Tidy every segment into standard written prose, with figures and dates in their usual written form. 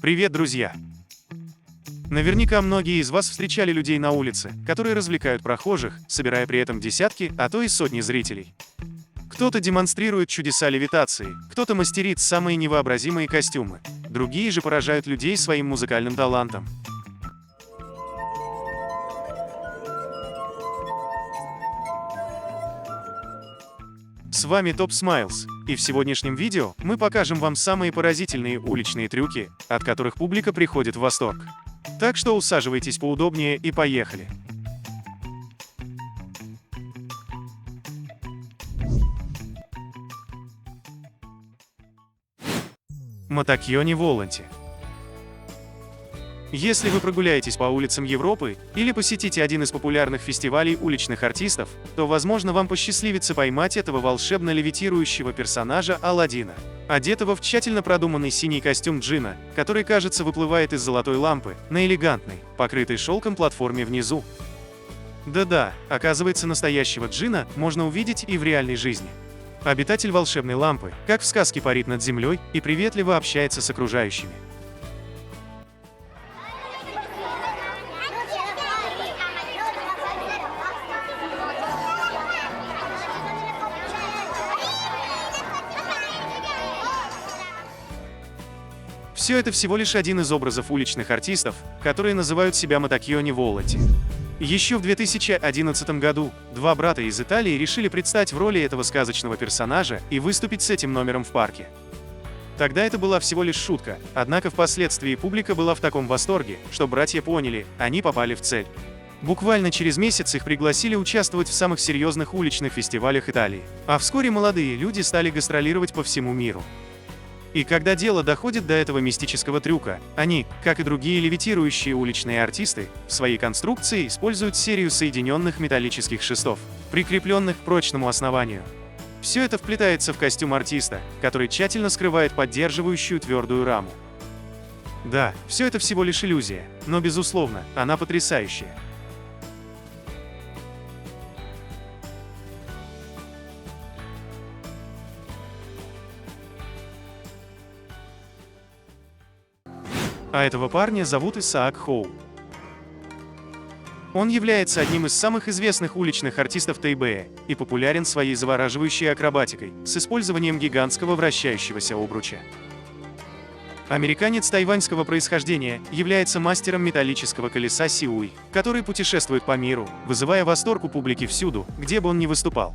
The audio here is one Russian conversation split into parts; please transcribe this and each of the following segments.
Привет, друзья! Наверняка многие из вас встречали людей на улице, которые развлекают прохожих, собирая при этом десятки, а то и сотни зрителей. Кто-то демонстрирует чудеса левитации, кто-то мастерит самые невообразимые костюмы, другие же поражают людей своим музыкальным талантом. С вами Топ Смайлз, и в сегодняшнем видео мы покажем вам самые поразительные уличные трюки, от которых публика приходит в восторг. Так что усаживайтесь поудобнее и поехали! Мотакьони Воланти. Если вы прогуляетесь по улицам Европы или посетите один из популярных фестивалей уличных артистов, то, возможно, вам посчастливится поймать этого волшебно левитирующего персонажа Аладдина, одетого в тщательно продуманный синий костюм джинна, который, кажется, выплывает из золотой лампы, на элегантной, покрытой шелком платформе внизу. Да-да, оказывается, настоящего джинна можно увидеть и в реальной жизни. Обитатель волшебной лампы, как в сказке, парит над землей и приветливо общается с окружающими. Все это всего лишь один из образов уличных артистов, которые называют себя Мотакьони Воланти. Еще в 2011 году два брата из Италии решили предстать в роли этого сказочного персонажа и выступить с этим номером в парке. Тогда это была всего лишь шутка, однако впоследствии публика была в таком восторге, что братья поняли, они попали в цель. Буквально через месяц их пригласили участвовать в самых серьезных уличных фестивалях Италии, а вскоре молодые люди стали гастролировать по всему миру. И когда дело доходит до этого мистического трюка, они, как и другие левитирующие уличные артисты, в своей конструкции используют серию соединенных металлических шестов, прикрепленных к прочному основанию. Все это вплетается в костюм артиста, который тщательно скрывает поддерживающую твердую раму. Да, все это всего лишь иллюзия, но, безусловно, она потрясающая. А этого парня зовут Исаак Хоу. Он является одним из самых известных уличных артистов Тайбэя и популярен своей завораживающей акробатикой с использованием гигантского вращающегося обруча. Американец тайваньского происхождения является мастером металлического колеса Сиуй, который путешествует по миру, вызывая восторг у публики всюду, где бы он ни выступал.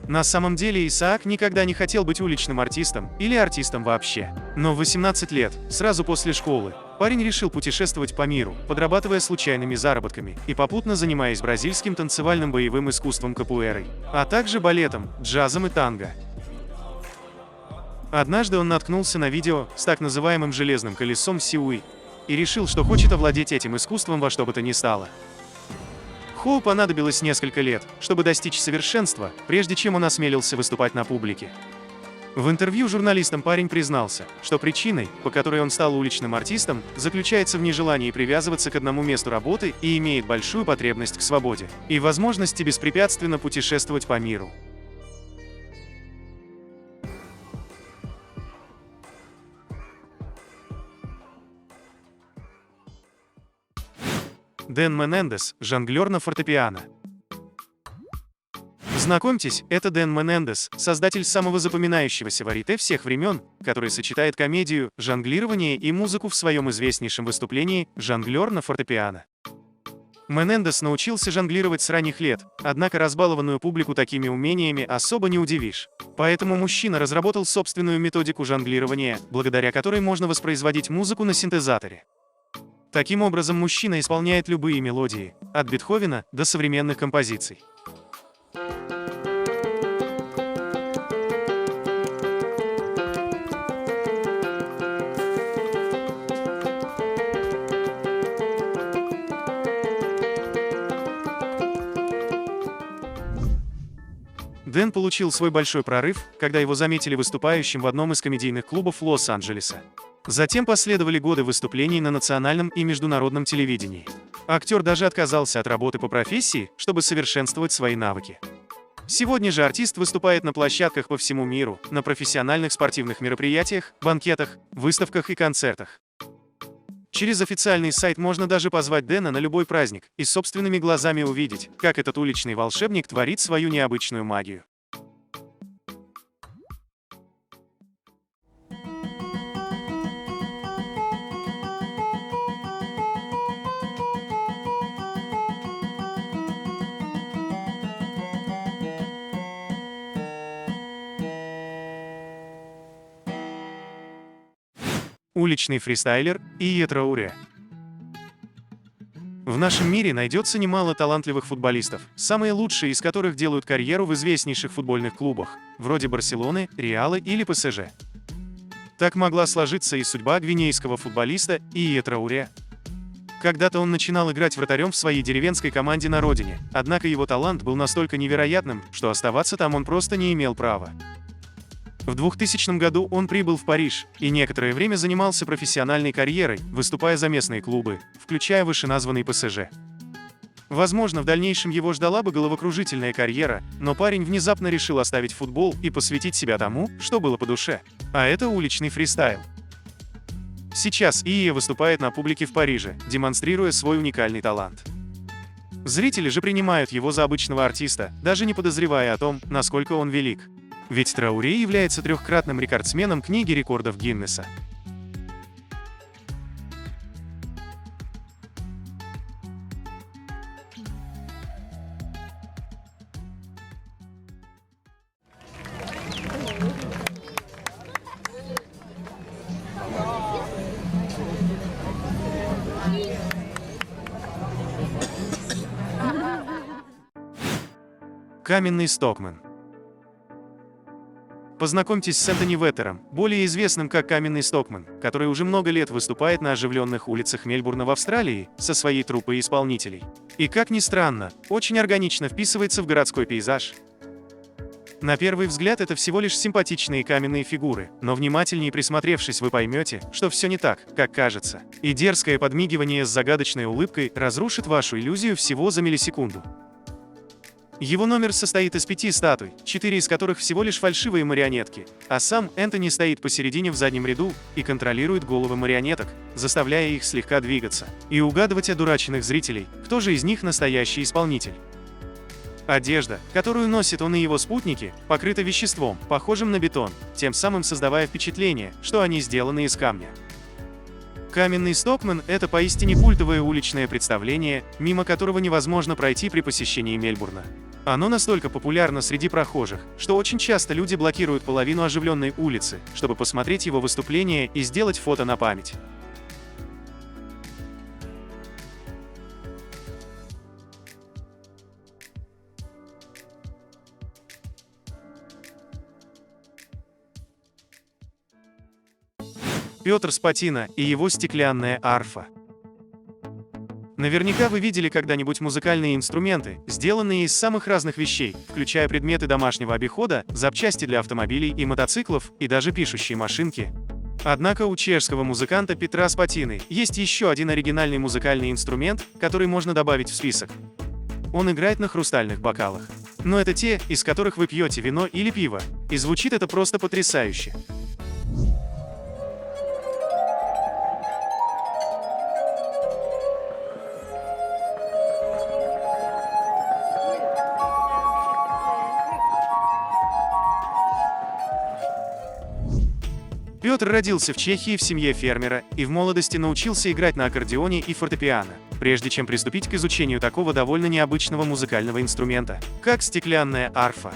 На самом деле Исаак никогда не хотел быть уличным артистом или артистом вообще. Но в 18 лет, сразу после школы, парень решил путешествовать по миру, подрабатывая случайными заработками и попутно занимаясь бразильским танцевальным боевым искусством капуэрой, а также балетом, джазом и танго. Однажды он наткнулся на видео с так называемым железным колесом Сиуи и решил, что хочет овладеть этим искусством во что бы то ни стало. Хоу понадобилось несколько лет, чтобы достичь совершенства, прежде чем он осмелился выступать на публике. В интервью журналистам парень признался, что причиной, по которой он стал уличным артистом, заключается в нежелании привязываться к одному месту работы и имеет большую потребность в свободе и возможности беспрепятственно путешествовать по миру. Дэн Менендес, жонглер на фортепиано. Знакомьтесь, это Дэн Менендес, создатель самого запоминающегося варьете всех времен, который сочетает комедию, жонглирование и музыку в своем известнейшем выступлении «Жонглер на фортепиано». Менендес научился жонглировать с ранних лет, однако разбалованную публику такими умениями особо не удивишь. Поэтому мужчина разработал собственную методику жонглирования, благодаря которой можно воспроизводить музыку на синтезаторе. Таким образом, мужчина исполняет любые мелодии, от Бетховена до современных композиций. Дэн получил свой большой прорыв, когда его заметили выступающим в одном из комедийных клубов Лос-Анджелеса. Затем последовали годы выступлений на национальном и международном телевидении. Актер даже отказался от работы по профессии, чтобы совершенствовать свои навыки. Сегодня же артист выступает на площадках по всему миру, на профессиональных спортивных мероприятиях, банкетах, выставках и концертах. Через официальный сайт можно даже позвать Дэна на любой праздник и собственными глазами увидеть, как этот уличный волшебник творит свою необычную магию. Уличный фристайлер Ия Трауре. В нашем мире найдется немало талантливых футболистов, самые лучшие из которых делают карьеру в известнейших футбольных клубах, вроде Барселоны, Реала или ПСЖ. Так могла сложиться и судьба гвинейского футболиста Ия Трауре. Когда-то он начинал играть вратарем в своей деревенской команде на родине, однако его талант был настолько невероятным, что оставаться там он просто не имел права. В 2000 году он прибыл в Париж и некоторое время занимался профессиональной карьерой, выступая за местные клубы, включая вышеназванный ПСЖ. Возможно, в дальнейшем его ждала бы головокружительная карьера, но парень внезапно решил оставить футбол и посвятить себя тому, что было по душе. А это уличный фристайл. Сейчас Ия выступает на публике в Париже, демонстрируя свой уникальный талант. Зрители же принимают его за обычного артиста, даже не подозревая о том, насколько он велик. Ведь Трауре является трехкратным рекордсменом книги рекордов Гиннесса. Каменный Стокман. Познакомьтесь с Энтони Веттером, более известным как Каменный Стокман, который уже много лет выступает на оживленных улицах Мельбурна в Австралии со своей труппой исполнителей. И, как ни странно, очень органично вписывается в городской пейзаж. На первый взгляд это всего лишь симпатичные каменные фигуры, но внимательнее присмотревшись, вы поймете, что все не так, как кажется. И дерзкое подмигивание с загадочной улыбкой разрушит вашу иллюзию всего за миллисекунду. Его номер состоит из 5 статуй, 4 из которых всего лишь фальшивые марионетки, а сам Энтони стоит посередине в заднем ряду и контролирует головы марионеток, заставляя их слегка двигаться, и угадывать одураченных зрителей, кто же из них настоящий исполнитель. Одежда, которую носит он и его спутники, покрыта веществом, похожим на бетон, тем самым создавая впечатление, что они сделаны из камня. Каменный Стокман – это поистине культовое уличное представление, мимо которого невозможно пройти при посещении Мельбурна. Оно настолько популярно среди прохожих, что очень часто люди блокируют половину оживленной улицы, чтобы посмотреть его выступление и сделать фото на память. Петр Спатина и его стеклянная арфа. Наверняка вы видели когда-нибудь музыкальные инструменты, сделанные из самых разных вещей, включая предметы домашнего обихода, запчасти для автомобилей и мотоциклов, и даже пишущие машинки. Однако у чешского музыканта Петра Спатины есть еще один оригинальный музыкальный инструмент, который можно добавить в список. Он играет на хрустальных бокалах. Но это те, из которых вы пьете вино или пиво, и звучит это просто потрясающе. Петр родился в Чехии в семье фермера и в молодости научился играть на аккордеоне и фортепиано, прежде чем приступить к изучению такого довольно необычного музыкального инструмента, как стеклянная арфа.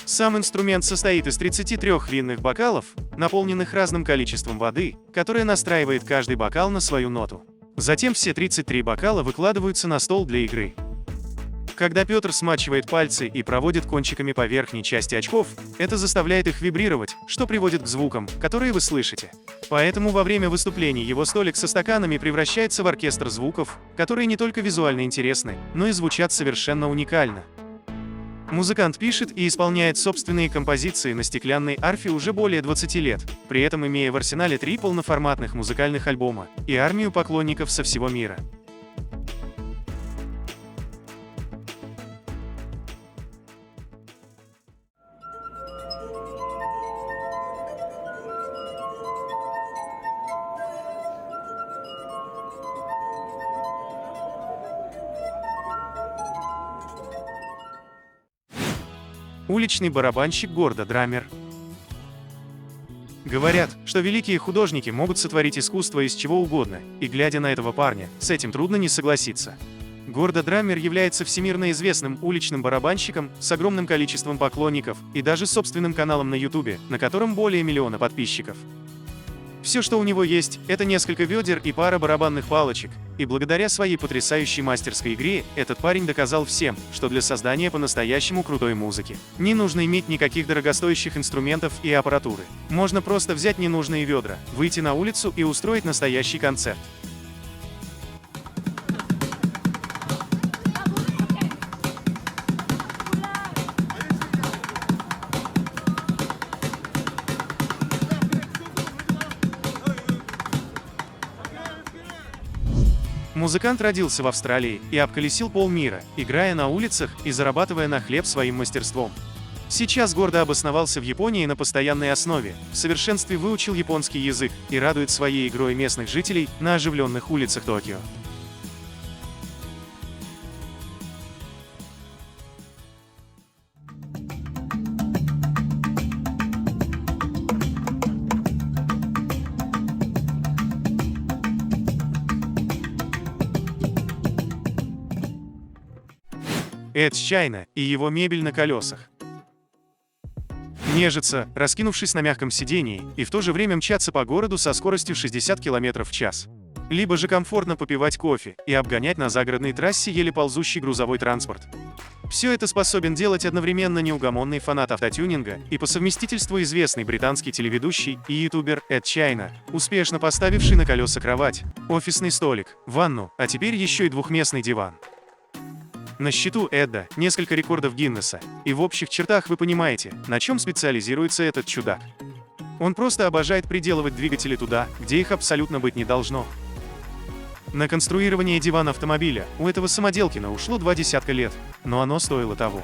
Сам инструмент состоит из 33 винных бокалов, наполненных разным количеством воды, которое настраивает каждый бокал на свою ноту. Затем все 33 бокала выкладываются на стол для игры. Когда Петр смачивает пальцы и проводит кончиками по верхней части очков, это заставляет их вибрировать, что приводит к звукам, которые вы слышите. Поэтому во время выступлений его столик со стаканами превращается в оркестр звуков, которые не только визуально интересны, но и звучат совершенно уникально. Музыкант пишет и исполняет собственные композиции на стеклянной арфе уже более 20 лет, при этом имея в арсенале 3 полноформатных музыкальных альбома и армию поклонников со всего мира. Уличный барабанщик Гордо Драмер. Говорят, что великие художники могут сотворить искусство из чего угодно, и глядя на этого парня, с этим трудно не согласиться. Гордо Драмер является всемирно известным уличным барабанщиком с огромным количеством поклонников и даже собственным каналом на YouTube, на котором более 1 миллиона подписчиков. Все, что у него есть, это несколько ведер и пара барабанных палочек, и благодаря своей потрясающей мастерской игре, этот парень доказал всем, что для создания по-настоящему крутой музыки не нужно иметь никаких дорогостоящих инструментов и аппаратуры. Можно просто взять ненужные ведра, выйти на улицу и устроить настоящий концерт. Музыкант родился в Австралии и обколесил полмира, играя на улицах и зарабатывая на хлеб своим мастерством. Сейчас Гордо обосновался в Японии на постоянной основе, в совершенстве выучил японский язык и радует своей игрой местных жителей на оживленных улицах Токио. Эд Чайна и его мебель на колесах. Нежиться, раскинувшись на мягком сидении, и в то же время мчаться по городу со скоростью 60 км в час. Либо же комфортно попивать кофе и обгонять на загородной трассе еле ползущий грузовой транспорт. Все это способен делать одновременно неугомонный фанат автотюнинга и по совместительству известный британский телеведущий и ютубер Эд Чайна, успешно поставивший на колеса кровать, офисный столик, ванну, а теперь еще и двухместный диван. На счету Эда несколько рекордов Гиннесса, и в общих чертах вы понимаете, на чем специализируется этот чудак. Он просто обожает приделывать двигатели туда, где их абсолютно быть не должно. На конструирование дивана автомобиля у этого самоделкина ушло 20 лет, но оно стоило того.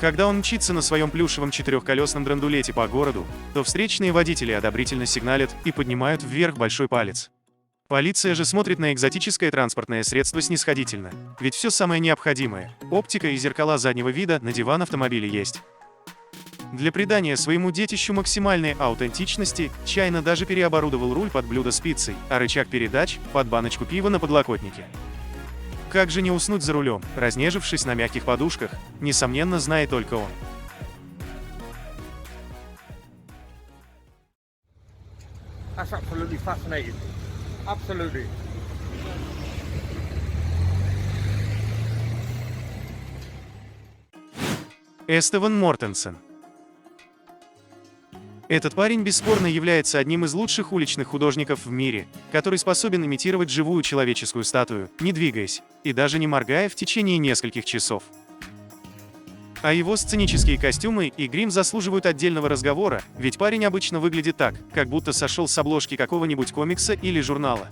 Когда он мчится на своем плюшевом четырехколесном драндулете по городу, то встречные водители одобрительно сигналят и поднимают вверх большой палец. Полиция же смотрит на экзотическое транспортное средство снисходительно, ведь все самое необходимое – оптика и зеркала заднего вида на диван автомобиля есть. Для придания своему детищу максимальной аутентичности, Чайна даже переоборудовал руль под блюдо с пиццей, а рычаг передач – под баночку пива на подлокотнике. Как же не уснуть за рулем, разнежившись на мягких подушках, несомненно, знает только он. That's absolutely fascinating. Absolutely. Эстеван Мортенсен. Этот парень бесспорно является одним из лучших уличных художников в мире, который способен имитировать живую человеческую статую, не двигаясь, и даже не моргая в течение нескольких часов. А его сценические костюмы и грим заслуживают отдельного разговора, ведь парень обычно выглядит так, как будто сошел с обложки какого-нибудь комикса или журнала.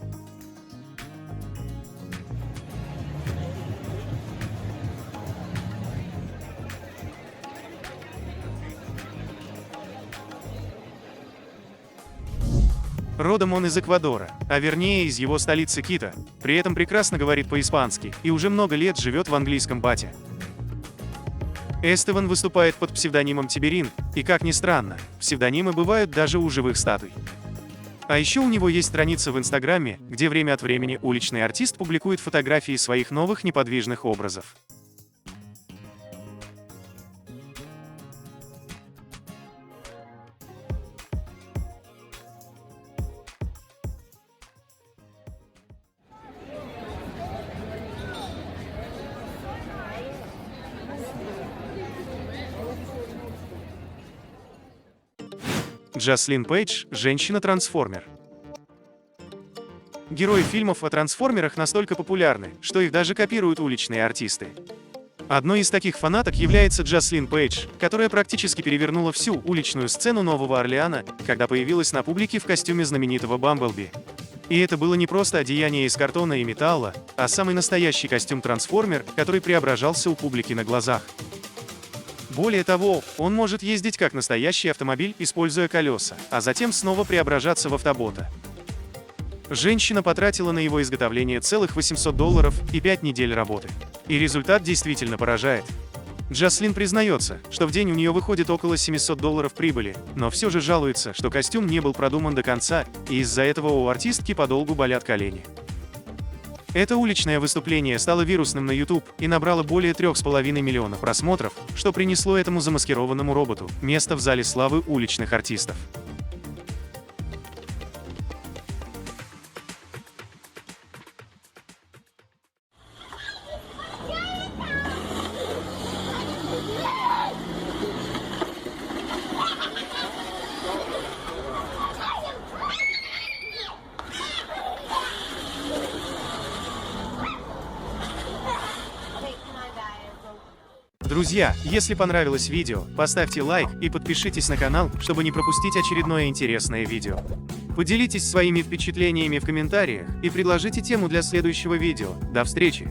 Родом он из Эквадора, а вернее из его столицы Кито, при этом прекрасно говорит по-испански и уже много лет живет в английском бате. Эстеван выступает под псевдонимом Тиберин, и, как ни странно, псевдонимы бывают даже у живых статуй. А еще у него есть страница в Инстаграме, где время от времени уличный артист публикует фотографии своих новых неподвижных образов. Джаслин Пейдж – женщина-трансформер. Герои фильмов о трансформерах настолько популярны, что их даже копируют уличные артисты. Одной из таких фанаток является Джаслин Пейдж, которая практически перевернула всю уличную сцену Нового Орлеана, когда появилась на публике в костюме знаменитого Бамблби. И это было не просто одеяние из картона и металла, а самый настоящий костюм-трансформер, который преображался у публики на глазах. Более того, он может ездить как настоящий автомобиль, используя колеса, а затем снова преображаться в автобота. Женщина потратила на его изготовление целых $800 и 5 недель работы. И результат действительно поражает. Джаслин признается, что в день у нее выходит около $700 прибыли, но все же жалуется, что костюм не был продуман до конца, и из-за этого у артистки подолгу болят колени. Это уличное выступление стало вирусным на YouTube и набрало более 3,5 миллиона просмотров, что принесло этому замаскированному роботу место в зале славы уличных артистов. Друзья, если понравилось видео, поставьте лайк и подпишитесь на канал, чтобы не пропустить очередное интересное видео. Поделитесь своими впечатлениями в комментариях и предложите тему для следующего видео. До встречи!